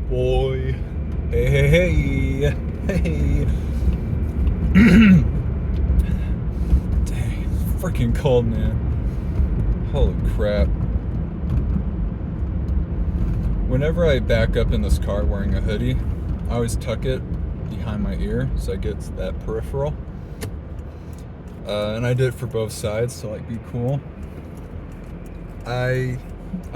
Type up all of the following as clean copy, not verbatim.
boy. Hey, hey, hey. Hey. Dang, it's freaking cold, man. Holy crap. Whenever I back up in this car wearing a hoodie, I always tuck it behind my ear so I get that peripheral. And I did it for both sides to be cool. I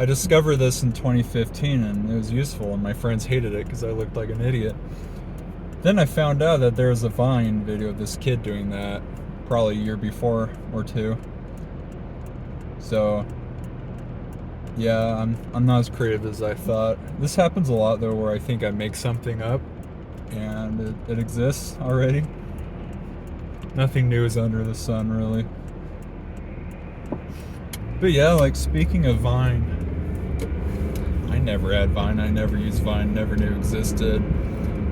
discovered this in 2015 and it was useful, and my friends hated it because I looked like an idiot. Then I found out that there was a Vine video of this kid doing that probably a year before or two. So yeah, I'm not as creative as I thought. This happens a lot though, where I think I make something up and it exists already. Nothing new is under the sun, really. But yeah, speaking of Vine, I never had Vine. I never used Vine. Never knew it existed.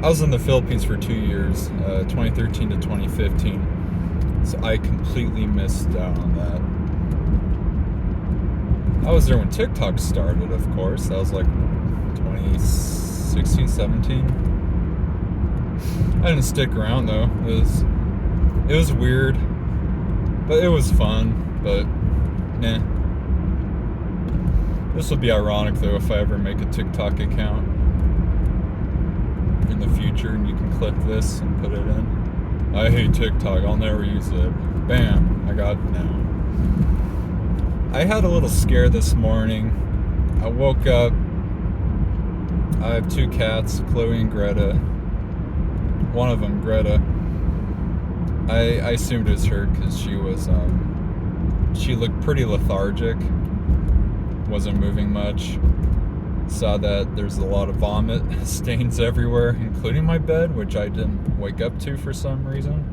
I was in the Philippines for 2 years, 2013 to 2015. So I completely missed out on that. I was there when TikTok started, of course. That was 2016, 17. I didn't stick around though. It was weird, but it was fun. But nah. This would be ironic though if I ever make a TikTok account in the future, and you can click this and put it in. I hate TikTok. I'll never use it. Bam! I got it now. I had a little scare this morning. I woke up. I have 2 cats, Chloe and Greta. One of them, Greta, I assumed it was her because she looked pretty lethargic, wasn't moving much. Saw that there's a lot of vomit stains everywhere, including my bed, which I didn't wake up to for some reason,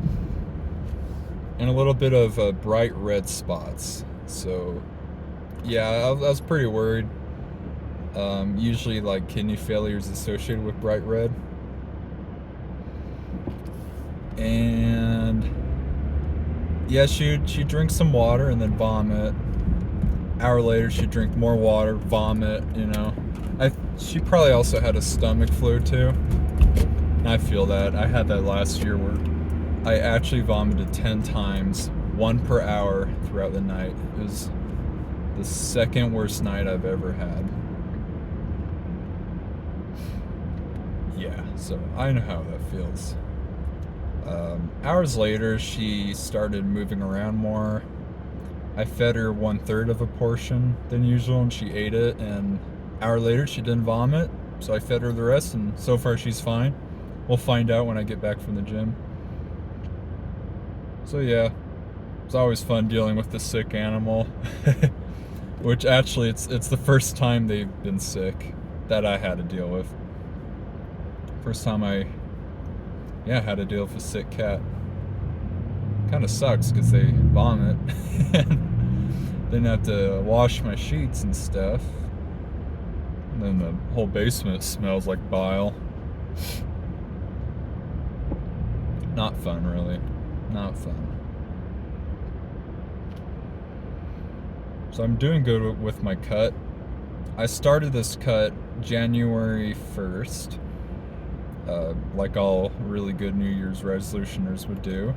and a little bit of bright red spots. So yeah, I was pretty worried. Usually kidney failure is associated with bright red. And yeah, she'd drink some water and then vomit. Hour later she'd drink more water, vomit, she probably also had a stomach flu too. And I feel that. I had that last year where I actually vomited 10 times, 1 per hour throughout the night. It was the second worst night I've ever had. Yeah, so I know how that feels. Hours later, she started moving around more. I fed her 1/3 of a portion than usual, and she ate it. And an hour later, she didn't vomit, so I fed her the rest, and so far she's fine. We'll find out when I get back from the gym. So yeah, it's always fun dealing with the sick animal. Which actually, it's the first time they've been sick that I had to deal with. First time I had to deal with a sick cat. Kind of sucks because they vomit. Then have to wash my sheets and stuff. And then the whole basement smells like bile. Not fun, really. Not fun. So I'm doing good with my cut. I started this cut January 1st. Like all really good New Year's resolutioners would do.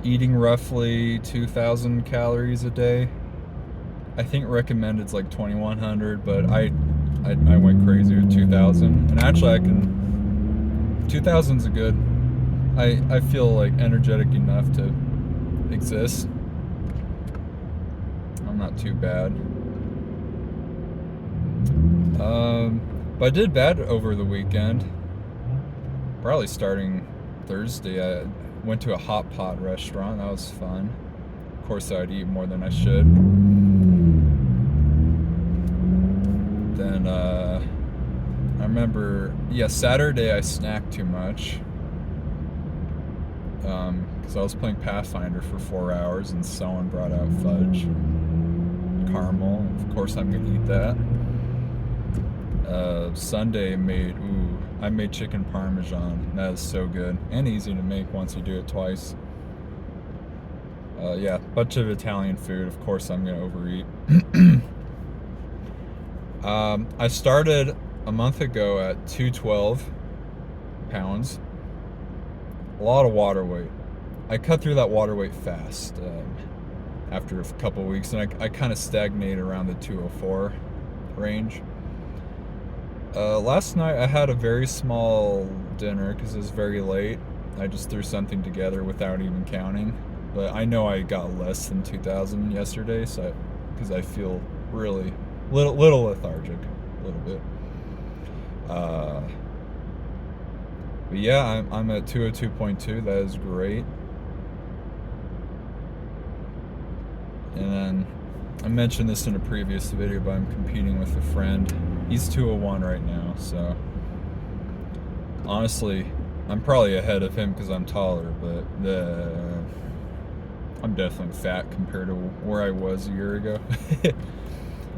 Eating roughly 2,000 calories a day. I think recommended's 2,100, but I went crazy with 2,000. And actually 2,000's a good. I feel energetic enough to exist. I'm not too bad. But I did bad over the weekend. Probably starting Thursday, I went to a hot pot restaurant. That was fun. Of course, I'd eat more than I should. Then I remember, Saturday I snacked too much. Because I was playing Pathfinder for 4 hours and someone brought out fudge, caramel. Of course, I'm gonna eat that. Sunday I made chicken parmesan. That is so good and easy to make once you do it twice. Bunch of Italian food. Of course, I'm gonna overeat. I started a month ago at 212 pounds. A lot of water weight. I cut through that water weight fast after a couple weeks, and I kind of stagnate around the 204 range. Last night I had a very small dinner because it was very late. I just threw something together without even counting. But I know I got less than 2,000 yesterday, so because I feel really little lethargic, a little bit. But yeah, I'm at 202.2. That is great. And then I mentioned this in a previous video, but I'm competing with a friend. He's 201 right now, so honestly, I'm probably ahead of him because I'm taller, but I'm definitely fat compared to where I was a year ago.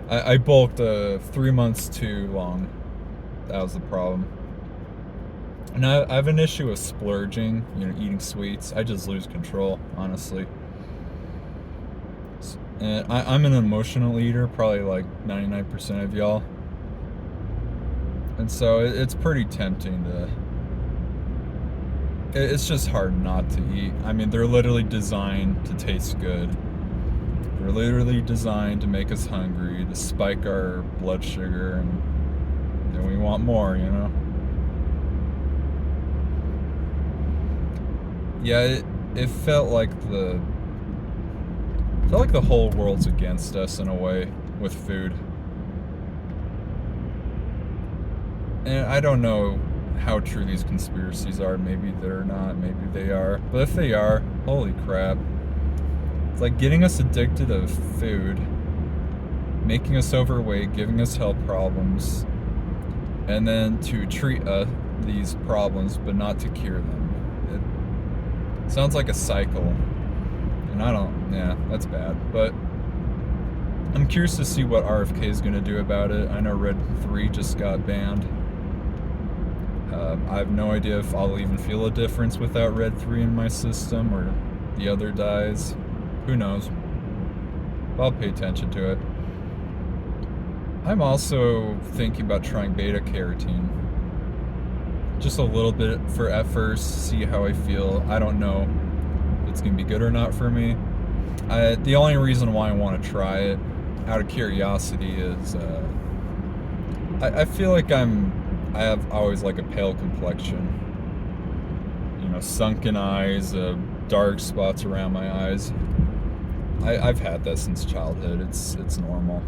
I bulked 3 months too long. That was the problem. And I have an issue with splurging, eating sweets. I just lose control, honestly. And I'm an emotional eater, probably like 99% of y'all. And so it's pretty tempting to... It's just hard not to eat. I mean, they're literally designed to taste good. They're literally designed to make us hungry, to spike our blood sugar, and then we want more, Yeah, it felt like the whole world's against us in a way with food. And I don't know how true these conspiracies are. Maybe they're not, maybe they are. But if they are, holy crap. It's like getting us addicted to food, making us overweight, giving us health problems, and then to treat these problems but not to cure them. It sounds like a cycle. And that's bad. But I'm curious to see what RFK is going to do about it. I know Red 3 just got banned. I have no idea if I'll even feel a difference without Red 3 in my system or the other dyes. Who knows? But I'll pay attention to it. I'm also thinking about trying beta carotene. Just a little bit at first, see how I feel. I don't know if it's going to be good or not for me. The only reason why I want to try it, out of curiosity, is I feel like I have always like a pale complexion. Sunken eyes, dark spots around my eyes. I've had that since childhood. It's normal.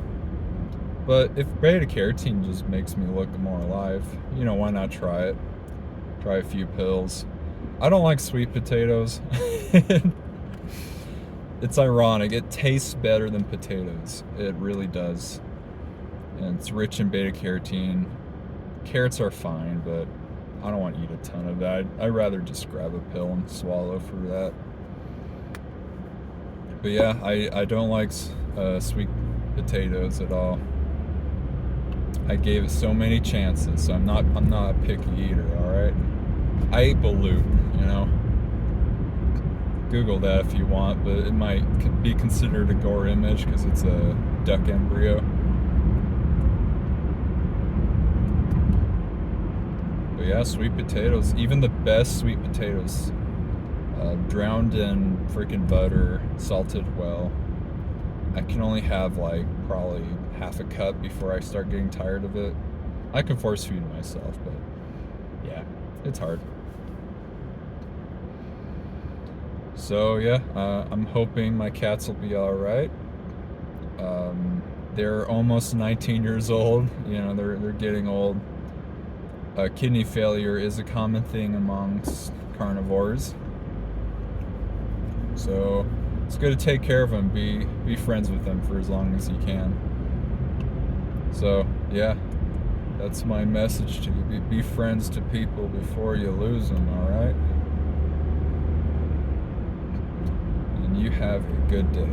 But if beta carotene just makes me look more alive, why not try it? Try a few pills. I don't like sweet potatoes. It's ironic. It tastes better than potatoes. It really does. And it's rich in beta carotene. Carrots are fine, but I don't want to eat a ton of that. I'd rather just grab a pill and swallow for that. But yeah, I don't like sweet potatoes at all. I gave it so many chances, so I'm not a picky eater, alright? I ate balut, Google that if you want, but it might be considered a gore image because it's a duck embryo. But yeah, sweet potatoes, even the best sweet potatoes, drowned in freaking butter, salted well. I can only have like probably half a cup before I start getting tired of it. I can force feed myself, but yeah, it's hard. So yeah, I'm hoping my cats will be all right. They're almost 19 years old. They're getting old. Kidney failure is a common thing amongst carnivores. So it's good to take care of them. Be friends with them for as long as you can. So yeah, that's my message to you. Be friends to people before you lose them. All right. You have a good day.